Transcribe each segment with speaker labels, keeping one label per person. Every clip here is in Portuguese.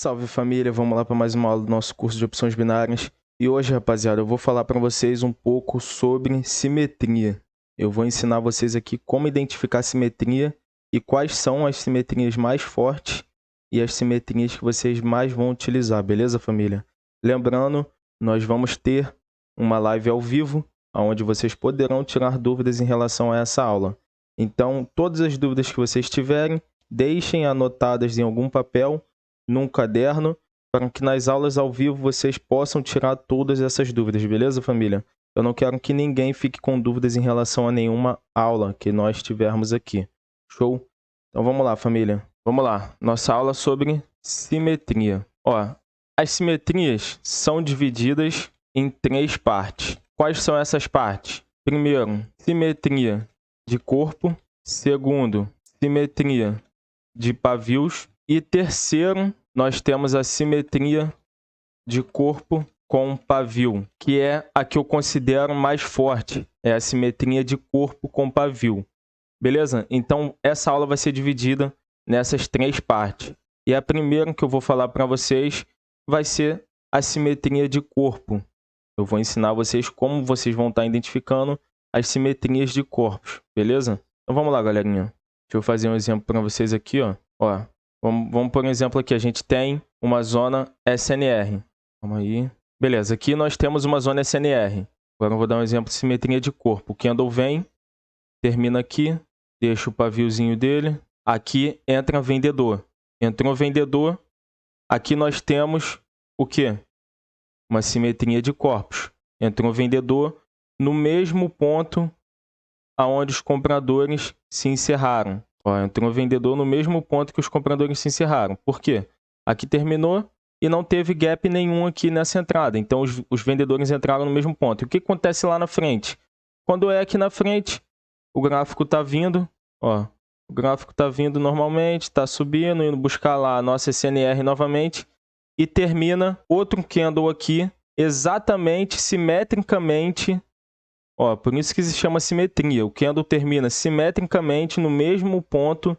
Speaker 1: Salve família, vamos lá para mais uma aula do nosso curso de opções binárias. E hoje, rapaziada, eu vou falar para vocês um pouco sobre simetria. Eu vou ensinar vocês aqui como identificar simetria e quais são as simetrias mais fortes e as simetrias que vocês mais vão utilizar, beleza, família? Lembrando, nós vamos ter uma live ao vivo, onde vocês poderão tirar dúvidas em relação a essa aula. Então, todas as dúvidas que vocês tiverem, deixem anotadas em algum papel, num caderno, para que nas aulas ao vivo vocês possam tirar todas essas dúvidas, beleza, família? Eu não quero que ninguém fique com dúvidas em relação a nenhuma aula que nós tivermos aqui. Show? Então vamos lá, família. Vamos lá. Nossa aula sobre simetria. Ó, as simetrias são divididas em 3 partes. Quais são essas partes? Primeiro, simetria de corpo. Segundo, simetria de pavios. E terceiro, nós temos a simetria de corpo com pavio, que é a que eu considero mais forte. É a simetria de corpo com pavio. Beleza? Então, essa aula vai ser dividida nessas 3 partes. E a primeira que eu vou falar para vocês vai ser a simetria de corpo. Eu vou ensinar vocês como vocês vão estar identificando as simetrias de corpos. Beleza? Então, vamos lá, galerinha. Deixa eu fazer um exemplo para vocês aqui, ó. Vamos por exemplo aqui, a gente tem uma zona SNR. Vamos aí. Beleza, aqui nós temos uma zona SNR. Agora eu vou dar um exemplo de simetria de corpo. O candle vem, termina aqui, deixa o paviozinho dele. Aqui entra vendedor. Entrou vendedor. Aqui nós temos o quê? Uma simetria de corpos. Entrou vendedor no mesmo ponto aonde os compradores se encerraram. Ó, entrou um vendedor no mesmo ponto que os compradores se encerraram. Por quê? Aqui terminou e não teve gap nenhum aqui nessa entrada. Então, os vendedores entraram no mesmo ponto. E o que acontece lá na frente? Quando é aqui na frente, o gráfico está vindo. Ó, o gráfico está vindo normalmente, está subindo, indo buscar lá a nossa SNR novamente. E termina outro candle aqui, exatamente, simetricamente. Ó, por isso que se chama simetria. O candle termina simetricamente no mesmo ponto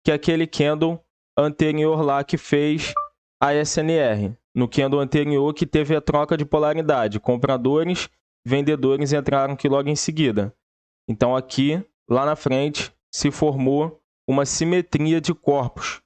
Speaker 1: que aquele candle anterior lá que fez a SNR. No candle anterior que teve a troca de polaridade. Compradores, vendedores entraram aqui logo em seguida. Então aqui, lá na frente, se formou uma simetria de corpos.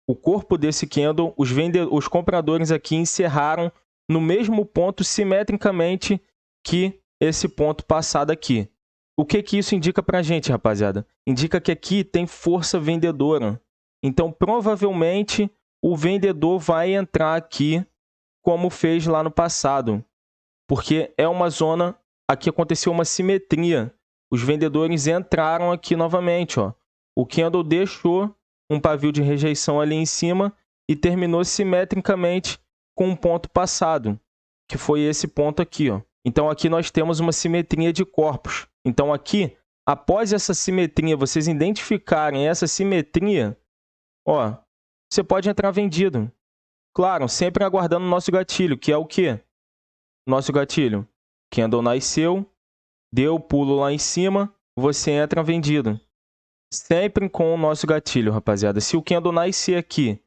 Speaker 1: O corpo desse candle, os compradores aqui encerraram no mesmo ponto simetricamente que esse ponto passado aqui. O que isso indica pra gente, rapaziada? Indica que aqui tem força vendedora. Então, provavelmente, o vendedor vai entrar aqui como fez lá no passado. Porque é uma zona... Aqui aconteceu uma simetria. Os vendedores entraram aqui novamente, ó. O candle deixou um pavio de rejeição ali em cima e terminou simetricamente com um ponto passado, que foi esse ponto aqui, ó. Então, aqui nós temos uma simetria de corpos. Então, aqui, após essa simetria, vocês identificarem essa simetria, ó, você pode entrar vendido. Claro, sempre aguardando o nosso gatilho, que é o quê? Nosso gatilho. Candle nasceu, deu o pulo lá em cima, você entra vendido. Sempre com o nosso gatilho, rapaziada. Se o candle nascer aqui,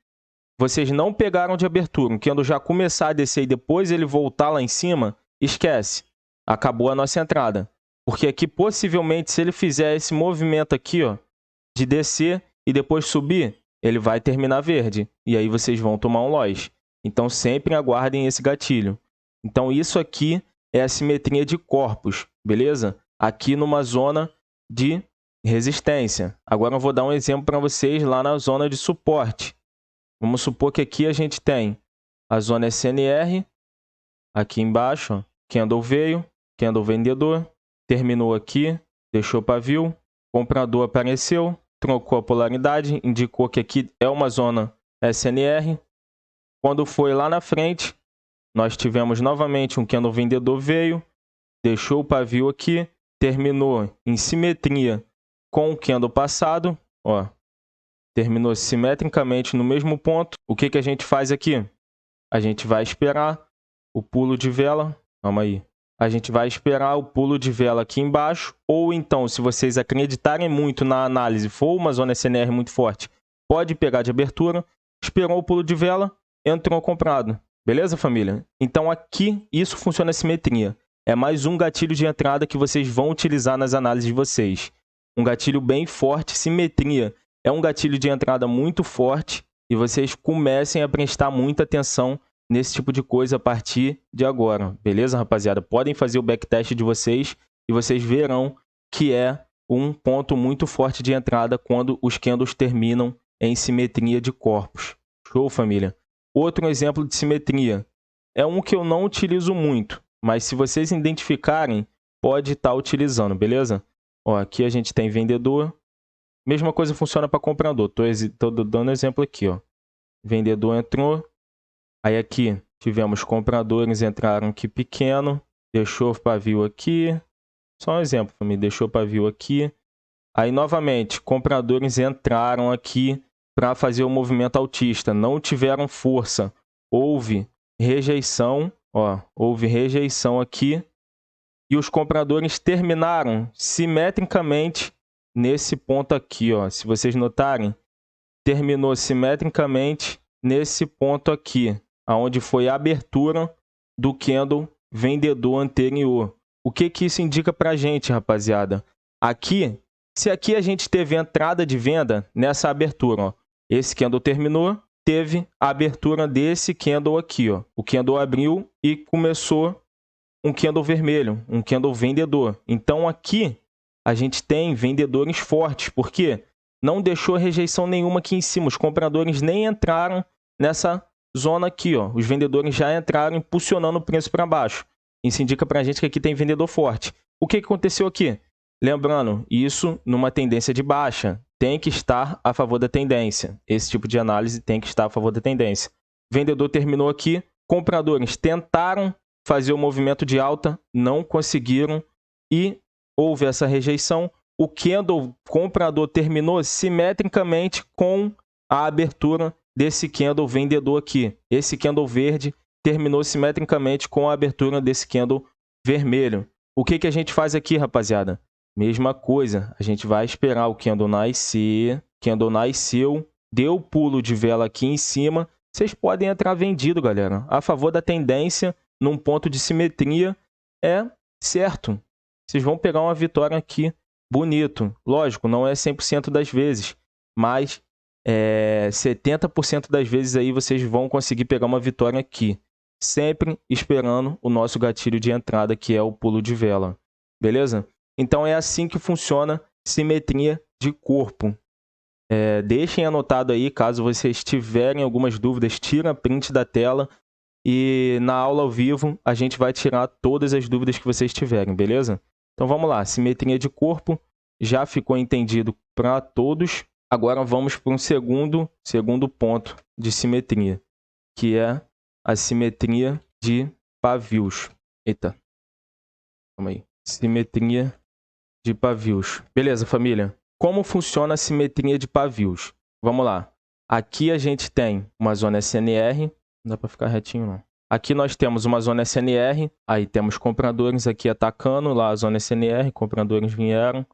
Speaker 1: vocês não pegaram de abertura, o candle já começar a descer e depois ele voltar lá em cima, esquece, acabou a nossa entrada. Porque aqui, possivelmente, se ele fizer esse movimento aqui, ó, de descer e depois subir, ele vai terminar verde. E aí vocês vão tomar um loss. Então, sempre aguardem esse gatilho. Então, isso aqui é a simetria de corpos, beleza? Aqui numa zona de resistência. Agora eu vou dar um exemplo para vocês lá na zona de suporte. Vamos supor que aqui a gente tem a zona SNR. Aqui embaixo, ó, candle veio, candle vendedor, terminou aqui, deixou pavio, comprador apareceu, trocou a polaridade, indicou que aqui é uma zona SNR. Quando foi lá na frente, nós tivemos novamente um candle vendedor veio, deixou o pavio aqui, terminou em simetria com o candle passado, ó, terminou simetricamente no mesmo ponto. O que a gente faz aqui? A gente vai esperar o pulo de vela, calma aí. A gente vai esperar o pulo de vela aqui embaixo, ou então, se vocês acreditarem muito na análise, for uma zona SNR muito forte, pode pegar de abertura, esperou o pulo de vela, entrou comprado. Beleza, família? Então aqui, isso funciona a simetria. É mais um gatilho de entrada que vocês vão utilizar nas análises de vocês. Um gatilho bem forte, simetria. É um gatilho de entrada muito forte e vocês comecem a prestar muita atenção nesse tipo de coisa a partir de agora. Beleza, rapaziada? Podem fazer o backtest de vocês e vocês verão que é um ponto muito forte de entrada quando os candles terminam em simetria de corpos. Show, família? Outro exemplo de simetria. É um que eu não utilizo muito, mas se vocês identificarem, pode estar utilizando, beleza? Ó, aqui a gente tem vendedor. Mesma coisa funciona para comprador. Estou dando exemplo aqui, ó. Vendedor entrou. Aí aqui tivemos compradores, entraram aqui pequeno. Deixou o pavio aqui. Só um exemplo, família. Deixou o pavio aqui. Aí, novamente, compradores entraram aqui para fazer o movimento altista. Não tiveram força. Houve rejeição. Ó, houve rejeição aqui. E os compradores terminaram simetricamente nesse ponto aqui, ó. Se vocês notarem, terminou simetricamente nesse ponto aqui, aonde foi a abertura do candle vendedor anterior. O que que isso indica para a gente, rapaziada? Aqui, se aqui a gente teve entrada de venda nessa abertura, ó. Esse candle terminou, teve a abertura desse candle aqui, ó. O candle abriu e começou um candle vermelho, um candle vendedor. Então aqui a gente tem vendedores fortes, porque não deixou rejeição nenhuma aqui em cima. Os compradores nem entraram nessa zona aqui, ó. Os vendedores já entraram impulsionando o preço para baixo. Isso indica para a gente que aqui tem vendedor forte. O que aconteceu aqui? Lembrando, isso numa tendência de baixa tem que estar a favor da tendência. Esse tipo de análise tem que estar a favor da tendência. Vendedor terminou aqui, compradores tentaram fazer o movimento de alta, não conseguiram e houve essa rejeição. O candle comprador terminou simetricamente com a abertura desse candle vendedor aqui. Esse candle verde terminou simetricamente com a abertura desse candle vermelho. O que que a gente faz aqui, rapaziada? Mesma coisa, a gente vai esperar o candle nascer. Candle nasceu, deu pulo de vela aqui em cima. Vocês podem entrar vendido, galera. A favor da tendência, num ponto de simetria, é certo. Vocês vão pegar uma vitória aqui bonito. Lógico, não é 100% das vezes, mas 70% das vezes aí vocês vão conseguir pegar uma vitória aqui. Sempre esperando o nosso gatilho de entrada, que é o pulo de vela. Beleza? Então é assim que funciona simetria de corpo. Deixem anotado aí, caso vocês tiverem algumas dúvidas, tira print da tela e na aula ao vivo a gente vai tirar todas as dúvidas que vocês tiverem, beleza? Então vamos lá, simetria de corpo já ficou entendido para todos. Agora vamos para um segundo ponto de simetria, que é a simetria de pavios. Eita, calma aí. Simetria de pavios. Beleza, família? Como funciona a simetria de pavios? Vamos lá. Aqui a gente tem uma zona SNR. Não dá para ficar retinho, não. Aqui nós temos uma zona SNR. Aí temos compradores aqui atacando lá a zona SNR. Compradores vieram,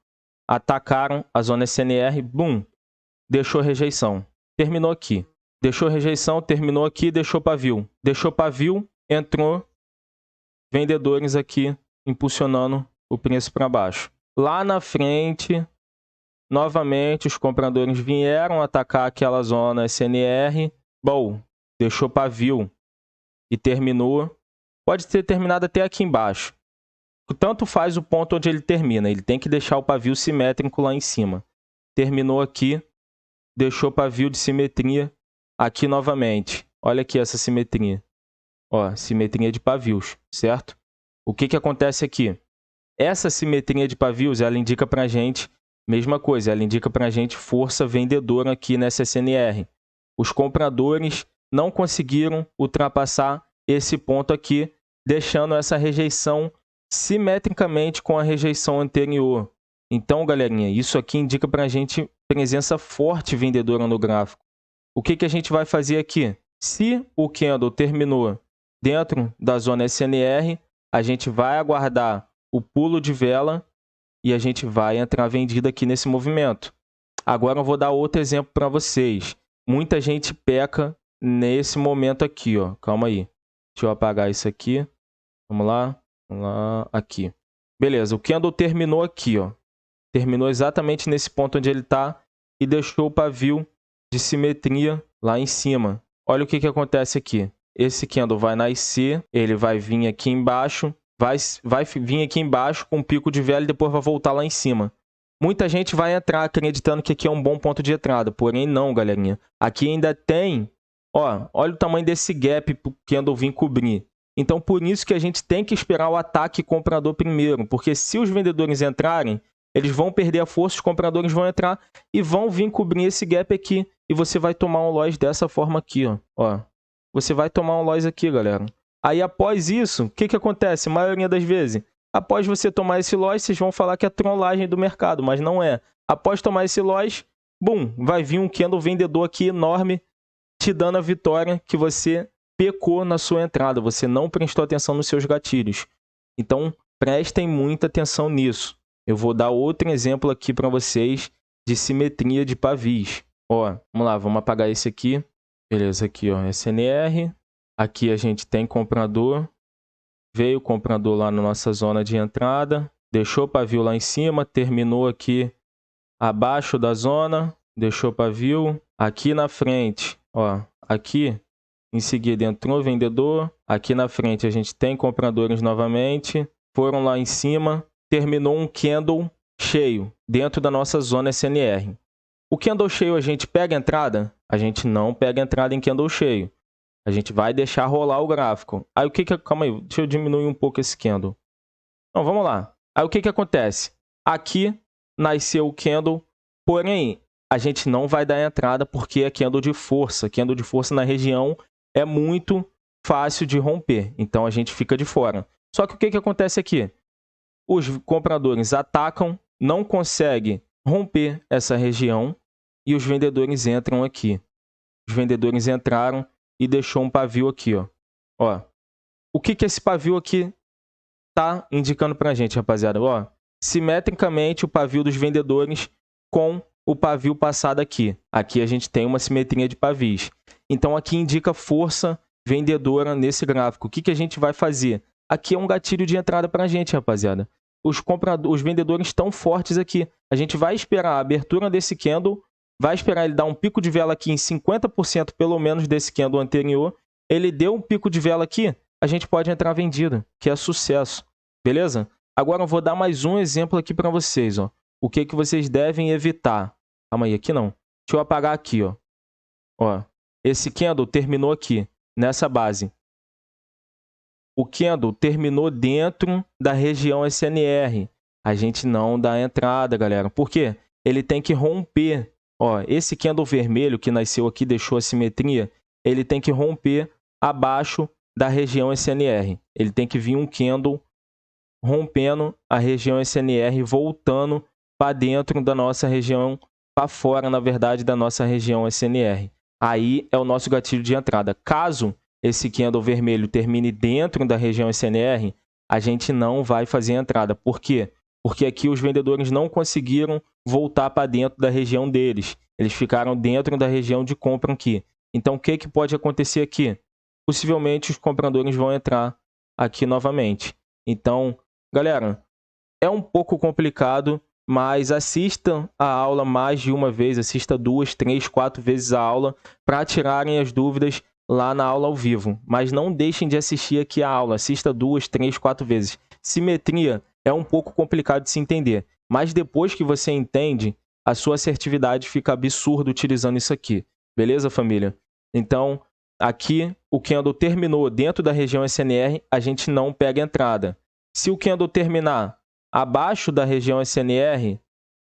Speaker 1: atacaram a zona SNR. Bum! Deixou rejeição. Terminou aqui. Deixou rejeição, terminou aqui, deixou pavio. Deixou pavio, entrou vendedores aqui impulsionando o preço para baixo. Lá na frente, novamente, os compradores vieram atacar aquela zona SNR. Bom, deixou pavio e terminou. Pode ter terminado até aqui embaixo. Tanto faz o ponto onde ele termina. Ele tem que deixar o pavio simétrico lá em cima. Terminou aqui, deixou pavio de simetria aqui novamente. Olha aqui essa simetria. Ó, simetria de pavios, certo? O que que acontece aqui? Essa simetria de pavios, ela indica pra gente, mesma coisa, ela indica pra gente força vendedora aqui nessa SNR. Os compradores não conseguiram ultrapassar esse ponto aqui, deixando essa rejeição simetricamente com a rejeição anterior. Então, galerinha, isso aqui indica pra gente presença forte vendedora no gráfico. O que que a gente vai fazer aqui? Se o candle terminou dentro da zona SNR, a gente vai aguardar o pulo de vela e a gente vai entrar vendida aqui nesse movimento. Agora eu vou dar outro exemplo para vocês. Muita gente peca nesse momento aqui, ó. Calma aí. Deixa eu apagar isso aqui. Vamos lá. Vamos lá. Aqui. Beleza, o candle terminou aqui, ó. Terminou exatamente nesse ponto onde ele está e deixou o pavio de simetria lá em cima. Olha o que acontece aqui. Esse candle vai nascer, ele vai vir aqui embaixo, vai vir aqui embaixo com um pico de vela e depois vai voltar lá em cima. Muita gente vai entrar acreditando que aqui é um bom ponto de entrada, porém não, galerinha. Aqui ainda tem, ó, olha o tamanho desse gap para o candle vir cobrir. Então, por isso que a gente tem que esperar o ataque comprador primeiro, porque se os vendedores entrarem, eles vão perder a força, os compradores vão entrar e vão vir cobrir esse gap aqui. E você vai tomar um loss dessa forma aqui, ó. Você vai tomar um loss aqui, galera. Aí, após isso, o que acontece? A maioria das vezes, após você tomar esse loss, vocês vão falar que é trollagem do mercado, mas não é. Após tomar esse loss, bum, vai vir um candle vendedor aqui enorme, te dando a vitória que você pecou na sua entrada. Você não prestou atenção nos seus gatilhos. Então, prestem muita atenção nisso. Eu vou dar outro exemplo aqui para vocês de simetria de pavis. Ó, vamos lá, vamos apagar esse aqui. Beleza, aqui ó, SNR. Aqui a gente tem comprador. Veio o comprador lá na nossa zona de entrada. Deixou o pavio lá em cima. Terminou aqui abaixo da zona. Deixou o pavio. Aqui na frente, ó, aqui. Em seguida entrou o vendedor. Aqui na frente a gente tem compradores novamente. Foram lá em cima. Terminou um candle cheio dentro da nossa zona SNR. O candle cheio a gente pega a entrada? A gente não pega a entrada em candle cheio. A gente vai deixar rolar o gráfico. Aí o que calma aí, deixa eu diminuir um pouco esse candle. Então vamos lá. Aí o que acontece? Aqui nasceu o candle, porém a gente não vai dar entrada porque é candle de força. Candle de força na região é muito fácil de romper. Então a gente fica de fora. Só que o que acontece aqui? Os compradores atacam, não conseguem romper essa região e os vendedores entram aqui. Os vendedores entraram e deixou um pavio aqui, ó. Ó, o que esse pavio aqui tá indicando pra gente, rapaziada? Ó, simetricamente o pavio dos vendedores com o pavio passado aqui. Aqui a gente tem uma simetria de pavis. Então aqui indica força vendedora nesse gráfico. O que a gente vai fazer? Aqui é um gatilho de entrada para a gente, rapaziada. Os vendedores estão fortes aqui. A gente vai esperar a abertura desse candle, vai esperar ele dar um pico de vela aqui em 50% pelo menos desse candle anterior. Ele deu um pico de vela aqui, a gente pode entrar vendido, que é sucesso. Beleza? Agora eu vou dar mais um exemplo aqui para vocês, ó. O que vocês devem evitar. Calma aí, aqui não. Deixa eu apagar aqui, ó. Ó, esse candle terminou aqui, nessa base. O candle terminou dentro da região SNR. A gente não dá entrada, galera. Por quê? Ele tem que romper. Ó, esse candle vermelho que nasceu aqui, deixou a simetria, ele tem que romper abaixo da região SNR. Ele tem que vir um candle rompendo a região SNR, voltando para dentro da nossa região, para fora, na verdade, da nossa região SNR. Aí é o nosso gatilho de entrada. Caso esse candle vermelho termine dentro da região SNR, a gente não vai fazer a entrada. Por quê? Porque aqui os vendedores não conseguiram voltar para dentro da região deles. Eles ficaram dentro da região de compra aqui. Então, o que pode acontecer aqui? Possivelmente os compradores vão entrar aqui novamente. Então, galera, é um pouco complicado, mas assista a aula mais de uma vez, assista 2, 3, 4 vezes a aula para tirarem as dúvidas lá na aula ao vivo. Mas não deixem de assistir aqui a aula, assista 2, 3, 4 vezes. Simetria é um pouco complicado de se entender, mas depois que você entende, a sua assertividade fica absurda utilizando isso aqui. Beleza, família? Então, aqui o candle terminou dentro da região SNR, a gente não pega entrada. Se o candle terminar abaixo da região SNR,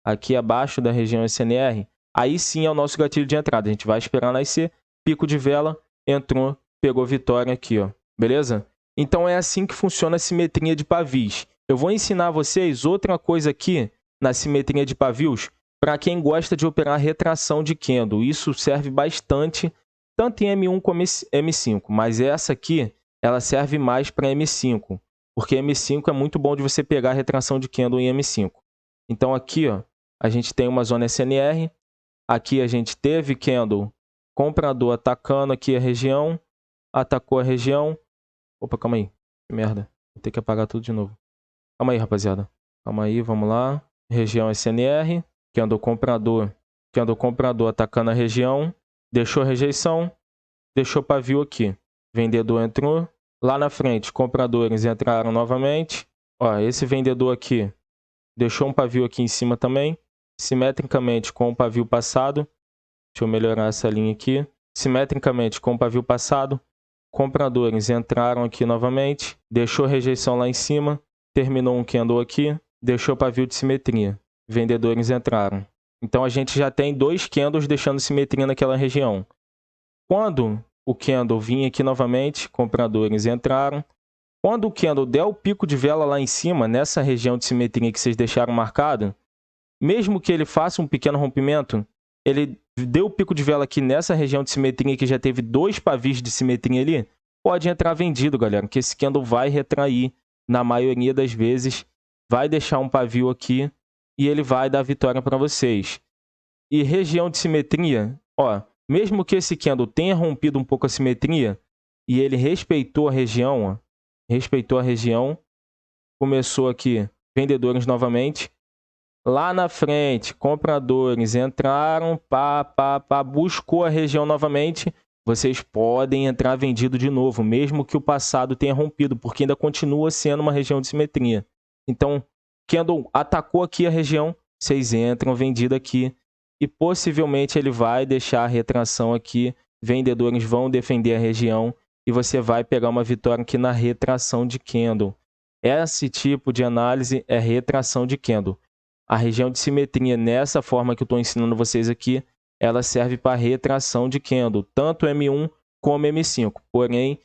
Speaker 1: aqui abaixo da região SNR, aí sim é o nosso gatilho de entrada. A gente vai esperar nascer, pico de vela, entrou, pegou vitória aqui, ó. Beleza? Então é assim que funciona a simetria de pavis. Eu vou ensinar vocês outra coisa aqui na simetria de pavios para quem gosta de operar retração de candle. Isso serve bastante, tanto em M1 como M5, mas essa aqui, ela serve mais para M5, porque M5 é muito bom de você pegar a retração de candle em M5. Então aqui, ó, a gente tem uma zona SNR, aqui a gente teve candle comprador atacando aqui a região, atacou a região. Opa, calma aí, que merda, vou ter que apagar tudo de novo. Calma aí, rapaziada, calma aí, vamos lá. Região SNR, candle comprador atacando a região, deixou rejeição, deixou pavio aqui. Vendedor entrou, lá na frente, compradores entraram novamente. Ó, esse vendedor aqui deixou um pavio aqui em cima também, simetricamente com o pavio passado. Deixa eu melhorar essa linha aqui. Simetricamente com o pavio passado, compradores entraram aqui novamente, deixou rejeição lá em cima, terminou um candle aqui, deixou pavio de simetria. Vendedores entraram. Então a gente já tem 2 candles deixando simetria naquela região. Quando o candle vir aqui novamente, compradores entraram. Quando o candle der o pico de vela lá em cima, nessa região de simetria que vocês deixaram marcado, mesmo que ele faça um pequeno rompimento, ele deu o pico de vela aqui nessa região de simetria que já teve 2 pavis de simetria ali, pode entrar vendido, galera, que esse candle vai retrair na maioria das vezes, vai deixar um pavio aqui e ele vai dar vitória para vocês. E região de simetria, ó, mesmo que esse candle tenha rompido um pouco a simetria e ele respeitou a região, ó, começou aqui, vendedores novamente. Lá na frente, compradores entraram, buscou a região novamente. Vocês podem entrar vendido de novo, mesmo que o passado tenha rompido, porque ainda continua sendo uma região de simetria. Então, candle atacou aqui a região, vocês entram vendido aqui. E possivelmente ele vai deixar a retração aqui. Vendedores vão defender a região. E você vai pegar uma vitória aqui na retração de candle. Esse tipo de análise é retração de candle. A região de simetria, nessa forma que eu estou ensinando vocês aqui, ela serve para retração de candle, tanto M1 como M5. Porém,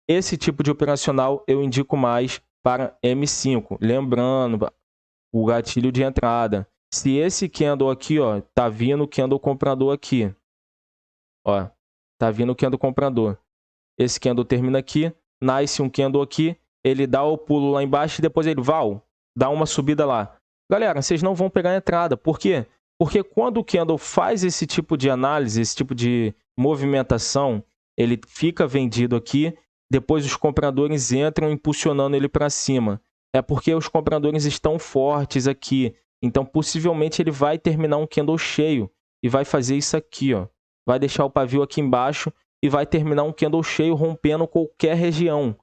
Speaker 1: esse tipo de operacional eu indico mais para M5. Lembrando, o gatilho de entrada. Se esse candle aqui, ó, tá vindo o candle comprador aqui. Ó, tá vindo o candle comprador. Esse candle termina aqui, nasce um candle aqui, ele dá o pulo lá embaixo e depois ele dá uma subida lá. Galera, vocês não vão pegar a entrada. Por quê? Porque quando o candle faz esse tipo de análise, esse tipo de movimentação, ele fica vendido aqui, depois os compradores entram impulsionando ele para cima. É porque os compradores estão fortes aqui. Então, possivelmente, ele vai terminar um candle cheio e vai fazer isso aqui, ó. Vai deixar o pavio aqui embaixo e vai terminar um candle cheio rompendo qualquer região.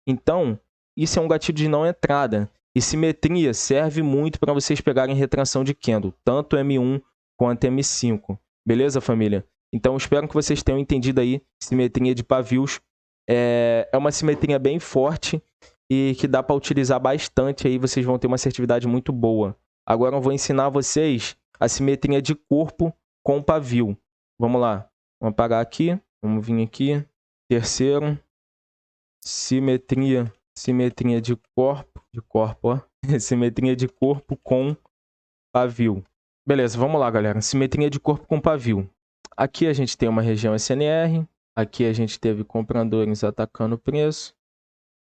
Speaker 1: Então, isso é um gatilho de não entrada. E simetria serve muito para vocês pegarem retração de candle, tanto M1 quanto M5. Beleza, família? Então, espero que vocês tenham entendido aí. Simetria de pavios é uma simetria bem forte e que dá para utilizar bastante. Aí vocês vão ter uma assertividade muito boa. Agora eu vou ensinar vocês a simetria de corpo com pavio. Vamos lá. Vamos apagar aqui. Vamos vir aqui. Terceiro. Simetria de corpo, ó. Simetria de corpo com pavio. Beleza, vamos lá, galera. Simetria de corpo com pavio. Aqui a gente tem uma região SNR. Aqui a gente teve compradores atacando o preço.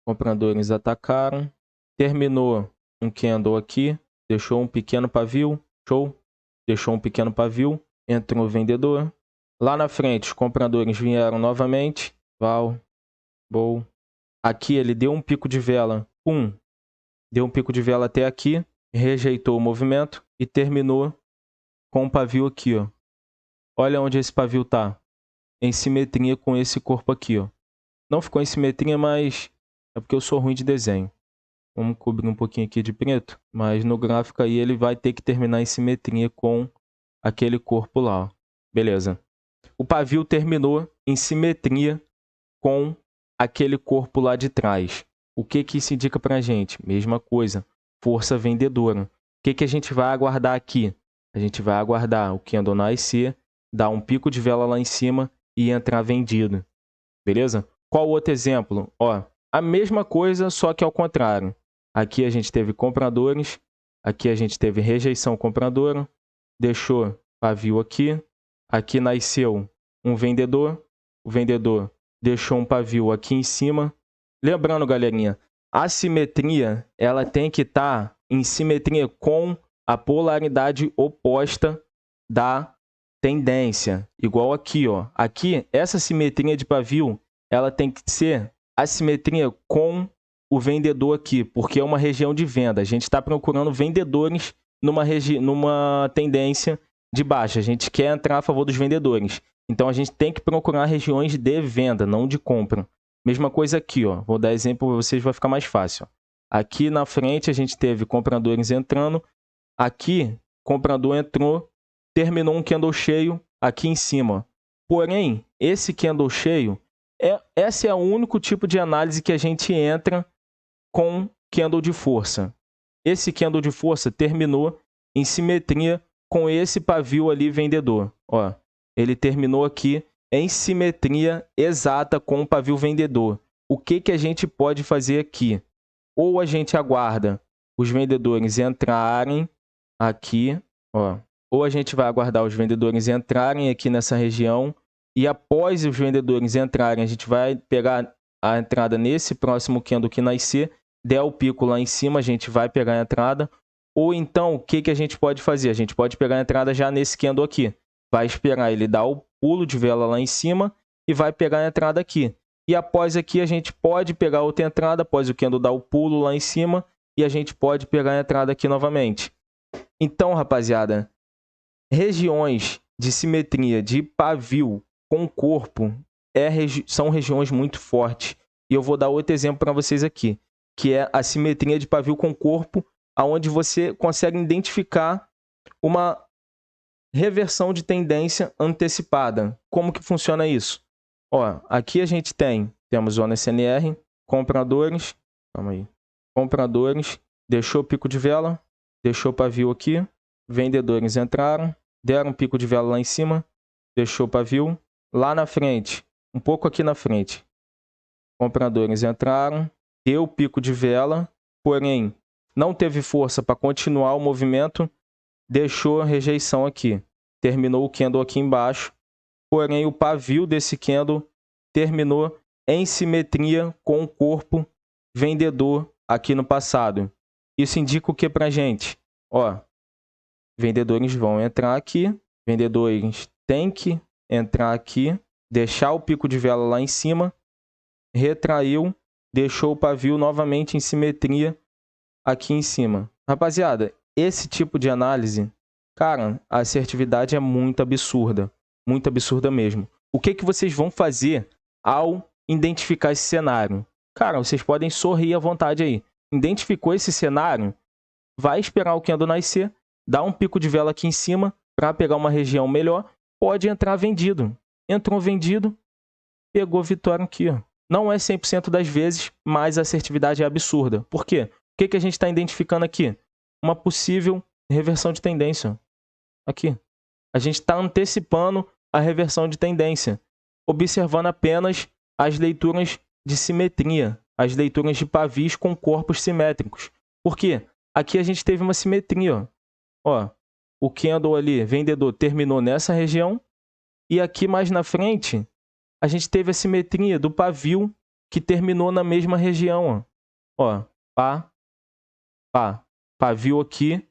Speaker 1: Compradores atacaram. Terminou um candle aqui. Deixou um pequeno pavio. Show. Deixou um pequeno pavio. Entrou o vendedor. Lá na frente, os compradores vieram novamente. Bow. Aqui ele deu um pico de vela. Deu um pico de vela até aqui. Rejeitou o movimento. E terminou com um pavio aqui, ó. Olha onde esse pavio tá. Em simetria com esse corpo aqui, ó. Não ficou em simetria, mas é porque eu sou ruim de desenho. Vamos cobrir um pouquinho aqui de preto. Mas no gráfico aí ele vai ter que terminar em simetria com aquele corpo lá, ó. Beleza. O pavio terminou em simetria com aquele corpo lá de trás. O que isso indica pra gente? Mesma coisa. Força vendedora. O que a gente vai aguardar aqui? A gente vai aguardar o candle nascer, dar um pico de vela lá em cima e entrar vendido. Beleza? Qual outro exemplo? Ó, a mesma coisa, só que ao contrário. Aqui a gente teve compradores. Aqui a gente teve rejeição compradora. Deixou pavio aqui. Aqui nasceu um vendedor. O vendedor deixou um pavio aqui em cima. Lembrando, galerinha, a simetria ela tem que estar em simetria com a polaridade oposta da tendência, igual aqui, ó. Aqui, essa simetria de pavio, ela tem que ser a simetria com o vendedor aqui, porque é uma região de venda. A gente está procurando vendedores numa tendência de baixa. A gente quer entrar a favor dos vendedores. Então, a gente tem que procurar regiões de venda, não de compra. Mesma coisa aqui, ó. Vou dar exemplo para vocês, vai ficar mais fácil. Aqui na frente, a gente teve compradores entrando. Aqui, comprador entrou, terminou um candle cheio aqui em cima. Porém, esse candle cheio, esse é o único tipo de análise que a gente entra com candle de força. Esse candle de força terminou em simetria com esse pavio ali vendedor. Ó, ele terminou aqui em simetria exata com o pavio vendedor. O que a gente pode fazer aqui? Ou a gente aguarda os vendedores entrarem aqui, ó. Ou a gente vai aguardar os vendedores entrarem aqui nessa região e após os vendedores entrarem, a gente vai pegar a entrada nesse próximo candle que nascer, der o pico lá em cima, a gente vai pegar a entrada. Ou então, o que a gente pode fazer? A gente pode pegar a entrada já nesse candle aqui. Vai esperar ele dar o pulo de vela lá em cima e vai pegar a entrada aqui. E após aqui, a gente pode pegar outra entrada, após o candle dar o pulo lá em cima, e a gente pode pegar a entrada aqui novamente. Então, rapaziada, regiões de simetria de pavio com corpo são regiões muito fortes. E eu vou dar outro exemplo para vocês aqui, que é a simetria de pavio com corpo, onde você consegue identificar uma reversão de tendência antecipada. Como que funciona isso? Ó, aqui a gente temos zona SNR, compradores, calma aí, compradores, deixou pico de vela, deixou pavio aqui, vendedores entraram, deram um pico de vela lá em cima, deixou pavio, lá na frente, um pouco aqui na frente, compradores entraram, deu pico de vela, porém não teve força para continuar o movimento, deixou rejeição aqui, terminou o candle aqui embaixo, porém o pavio desse candle terminou em simetria com o corpo vendedor aqui no passado. Isso indica o que para a gente? Ó, vendedores vão entrar aqui, vendedores têm que entrar aqui, deixar o pico de vela lá em cima, retraiu, deixou o pavio novamente em simetria aqui em cima. Rapaziada, esse tipo de análise, cara, a assertividade é muito absurda mesmo. O que vocês vão fazer ao identificar esse cenário? Cara, vocês podem sorrir à vontade aí. Identificou esse cenário? Vai esperar o candle nascer, dá um pico de vela aqui em cima para pegar uma região melhor, pode entrar vendido. Entrou vendido, pegou vitória aqui, ó. Não é 100% das vezes, mas a assertividade é absurda. Por quê? O que a gente está identificando aqui? Uma possível reversão de tendência. Aqui. A gente está antecipando a reversão de tendência, observando apenas as leituras de simetria, as leituras de pavios com corpos simétricos. Por quê? Aqui a gente teve uma simetria. Ó, o candle ali, vendedor, terminou nessa região. E aqui mais na frente, a gente teve a simetria do pavio que terminou na mesma região. Ó, pavio aqui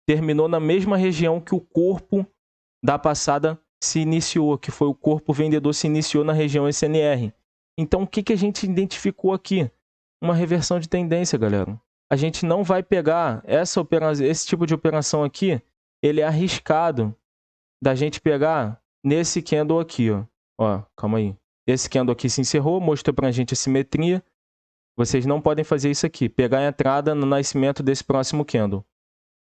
Speaker 1: terminou na mesma região que o corpo da passada se iniciou, que foi o corpo vendedor se iniciou na região SNR. Então, o que a gente identificou aqui? Uma reversão de tendência, galera. A gente não vai pegar esse tipo de operação aqui, ele é arriscado da gente pegar nesse candle aqui, ó. Ó, calma aí. Esse candle aqui se encerrou, mostrou pra gente a simetria. Vocês não podem fazer isso aqui, pegar a entrada no nascimento desse próximo candle.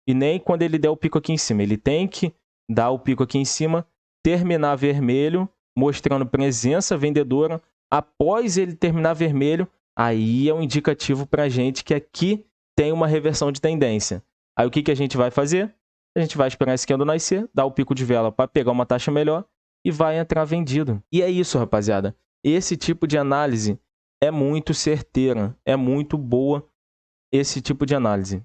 Speaker 1: E nem quando ele der o pico aqui em cima. Ele tem que dar o pico aqui em cima, terminar vermelho, mostrando presença vendedora. Após ele terminar vermelho, aí é um indicativo para a gente que aqui tem uma reversão de tendência. Aí o que a gente vai fazer? A gente vai esperar esse candle nascer, dar o pico de vela para pegar uma taxa melhor e vai entrar vendido. E é isso, rapaziada. Esse tipo de análise é muito certeira, é muito boa esse tipo de análise.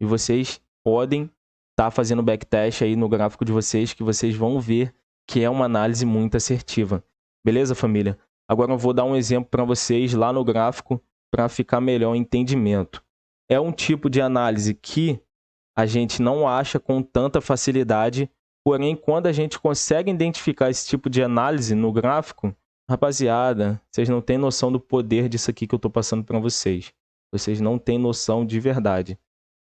Speaker 1: E vocês podem estar fazendo backtest aí no gráfico de vocês, que vocês vão ver que é uma análise muito assertiva. Beleza, família? Agora eu vou dar um exemplo para vocês lá no gráfico para ficar melhor o entendimento. É um tipo de análise que a gente não acha com tanta facilidade, Porém, quando a gente consegue identificar esse tipo de análise no gráfico, rapaziada, vocês não têm noção do poder disso aqui que eu estou passando para vocês. Vocês não têm noção de verdade.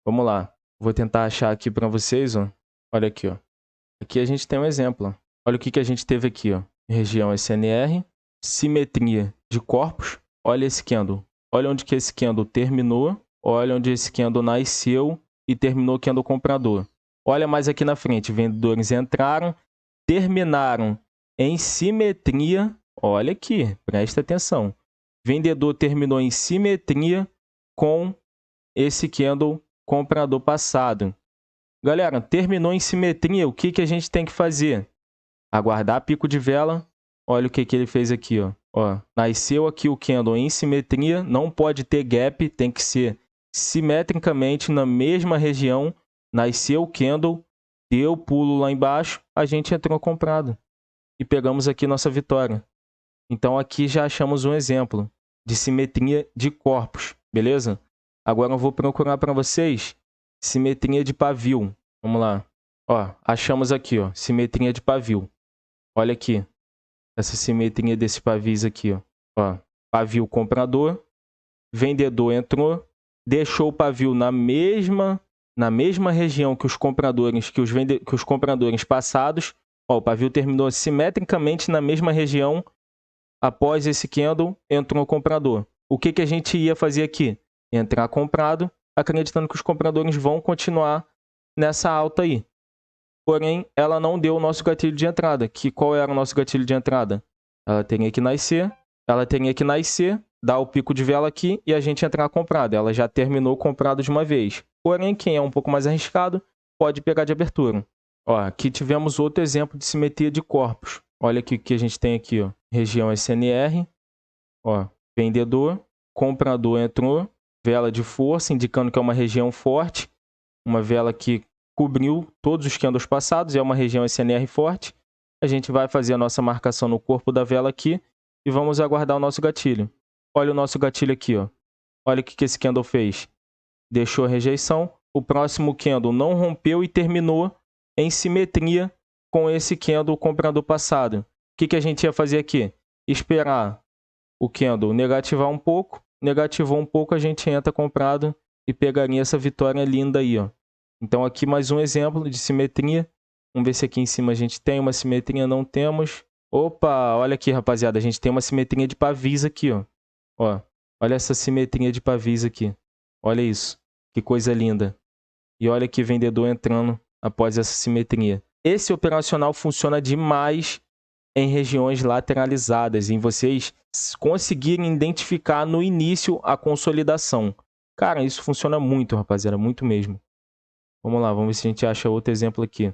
Speaker 1: Vamos lá. Vou tentar achar aqui para vocês, ó. Olha aqui, ó. Aqui a gente tem um exemplo. Ó. Olha o que a gente teve aqui, ó. Região SNR, simetria de corpos. Olha esse candle. Olha onde que esse candle terminou. Olha onde esse candle nasceu e terminou o candle comprador. Olha mais aqui na frente. Vendedores entraram, terminaram em simetria. Olha aqui, presta atenção. Vendedor terminou em simetria com esse candle comprador passado. Galera, terminou em simetria, o que a gente tem que fazer? Aguardar pico de vela. Olha o que ele fez aqui, ó. Nasceu aqui o candle em simetria, não pode ter gap, tem que ser simetricamente na mesma região. Nasceu o candle, deu pulo lá embaixo, a gente entrou comprado. E pegamos aqui nossa vitória. Então aqui já achamos um exemplo de simetria de corpos, beleza? Agora eu vou procurar para vocês simetria de pavio. Vamos lá. Achamos aqui, ó, simetria de pavio. Olha aqui. Essa simetria desses pavios aqui, ó. Pavio comprador, vendedor entrou, deixou o pavio na mesma região que os compradores, que os compradores passados. O pavio terminou simetricamente na mesma região. Após esse candle, entrou o comprador. O que a gente ia fazer aqui? Entrar comprado, acreditando que os compradores vão continuar nessa alta aí. Porém, ela não deu o nosso gatilho de entrada. Qual era o nosso gatilho de entrada? Ela teria que nascer, dar o pico de vela aqui e a gente entrar comprado. Ela já terminou comprado de uma vez. Porém, quem é um pouco mais arriscado, pode pegar de abertura. Aqui tivemos outro exemplo de simetria de corpos. Olha aqui o que a gente tem aqui, ó. Região SNR, vendedor, comprador entrou, vela de força, indicando que é uma região forte, uma vela que cobriu todos os candles passados, é uma região SNR forte. A gente vai fazer a nossa marcação no corpo da vela aqui e vamos aguardar o nosso gatilho. Olha o nosso gatilho aqui, ó. Olha o que esse candle fez. Deixou a rejeição, o próximo candle não rompeu e terminou em simetria com esse candle comprador passado. O que a gente ia fazer aqui? Esperar o candle negativar um pouco, negativou um pouco, a gente entra comprado e pegaria essa vitória linda aí, ó. Então aqui mais um exemplo de simetria. Vamos ver se aqui em cima a gente tem uma simetria, não temos. Opa, olha aqui, rapaziada, a gente tem uma simetria de pavis aqui, ó. Olha essa simetria de pavis aqui. Olha isso, que coisa linda. E olha aqui, vendedor entrando após essa simetria. Esse operacional funciona demais em regiões lateralizadas, em vocês conseguirem identificar no início a consolidação. Cara, isso funciona muito, rapaziada, muito mesmo. Vamos lá, vamos ver se a gente acha outro exemplo aqui.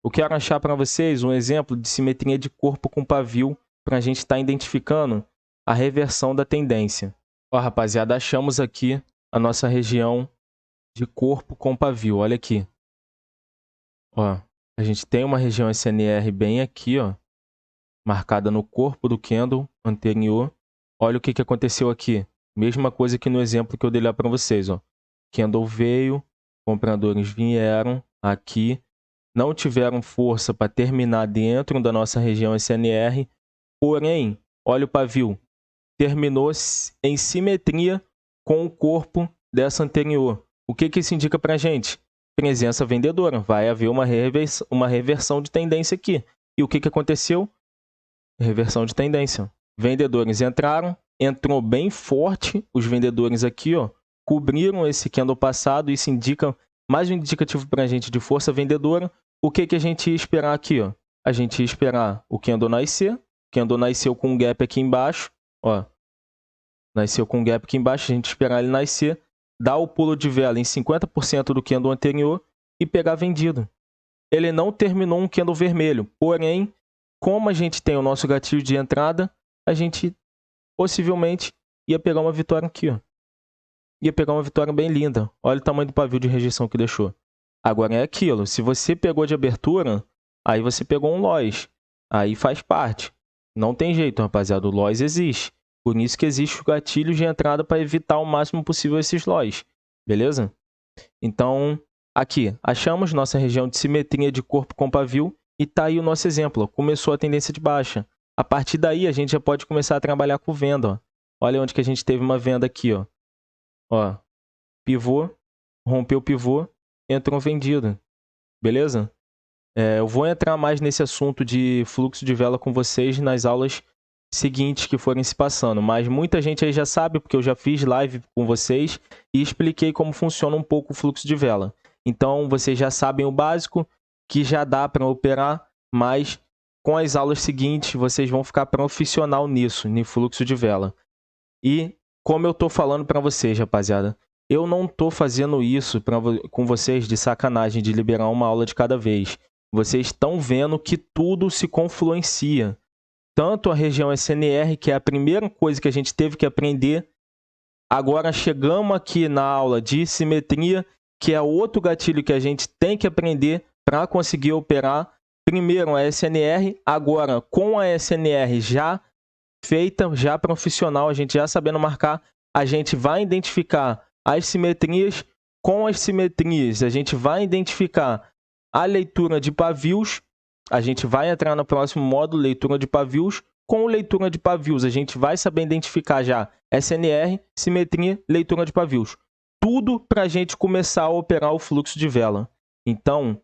Speaker 1: Eu quero achar para vocês um exemplo de simetria de corpo com pavio para a gente estar identificando a reversão da tendência. Rapaziada, achamos aqui a nossa região de corpo com pavio. Olha aqui. A gente tem uma região SNR bem aqui, ó, marcada no corpo do candle anterior. Olha o que aconteceu aqui. Mesma coisa que no exemplo que eu dei lá para vocês, ó. Candle veio, compradores vieram aqui, não tiveram força para terminar dentro da nossa região SNR, porém, olha o pavio, terminou em simetria com o corpo dessa anterior. O que isso indica para a gente? Presença vendedora, vai haver uma reversão de tendência aqui. E o que aconteceu? Reversão de tendência. Vendedores entraram, entrou bem forte, os vendedores aqui, ó, cobriram esse candle passado, isso indica mais um indicativo para a gente de força vendedora. O que a gente ia esperar aqui, ó? A gente ia esperar o candle nascer, o candle nasceu com um gap aqui embaixo, ó, nasceu com um gap aqui embaixo, a gente esperar ele nascer, dar o pulo de vela em 50% do candle anterior e pegar vendido. Ele não terminou um candle vermelho, porém, como a gente tem o nosso gatilho de entrada, a gente possivelmente ia pegar uma vitória aqui, ó. Ia pegar uma vitória bem linda. Olha o tamanho do pavio de rejeição que deixou. Agora é aquilo, se você pegou de abertura, aí você pegou um loss. Aí faz parte. Não tem jeito, rapaziada, o loss existe. Por isso que existe o gatilho de entrada para evitar o máximo possível esses loss. Beleza? Então, aqui, achamos nossa região de simetria de corpo com pavio e tá aí o nosso exemplo, ó, começou a tendência de baixa. A partir daí, a gente já pode começar a trabalhar com venda, ó. Olha onde que a gente teve uma venda aqui, ó. Ó, pivô, rompeu o pivô, entrou vendido. Beleza? Eu vou entrar mais nesse assunto de fluxo de vela com vocês nas aulas seguintes que forem se passando. Mas muita gente aí já sabe, porque eu já fiz live com vocês e expliquei como funciona um pouco o fluxo de vela. Então, vocês já sabem o básico, que já dá para operar, mas com as aulas seguintes, vocês vão ficar profissional nisso, no fluxo de vela. E como eu estou falando para vocês, rapaziada, eu não estou fazendo isso com vocês de sacanagem, de liberar uma aula de cada vez. Vocês estão vendo que tudo se confluencia. Tanto a região SNR, que é a primeira coisa que a gente teve que aprender. Agora chegamos aqui na aula de simetria, que é outro gatilho que a gente tem que aprender para conseguir operar. Primeiro a SNR, agora com a SNR já feita, já profissional, a gente já sabendo marcar, a gente vai identificar as simetrias. Com as simetrias, a gente vai identificar a leitura de pavios. A gente vai entrar no próximo módulo, leitura de pavios. Com leitura de pavios, a gente vai saber identificar já SNR, simetria, leitura de pavios. Tudo para a gente começar a operar o fluxo de vela. Então,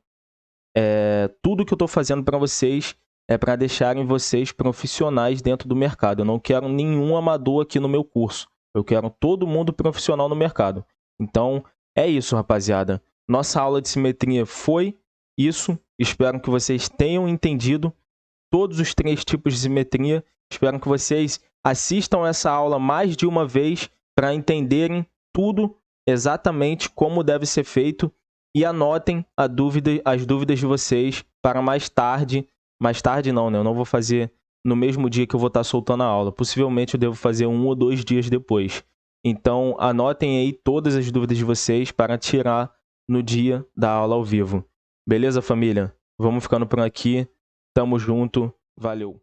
Speaker 1: tudo que eu estou fazendo para vocês é para deixarem vocês profissionais dentro do mercado. Eu não quero nenhum amador aqui no meu curso. Eu quero todo mundo profissional no mercado. Então, é isso, rapaziada. Nossa aula de simetria foi isso. Espero que vocês tenham entendido todos os 3 tipos de simetria. Espero que vocês assistam essa aula mais de uma vez para entenderem tudo exatamente como deve ser feito e anotem as dúvidas de vocês para mais tarde. Mais tarde não, né? Eu não vou fazer no mesmo dia que eu vou estar soltando a aula. Possivelmente eu devo fazer 1 ou 2 dias depois. Então, anotem aí todas as dúvidas de vocês para tirar no dia da aula ao vivo. Beleza, família? Vamos ficando por aqui. Tamo junto. Valeu.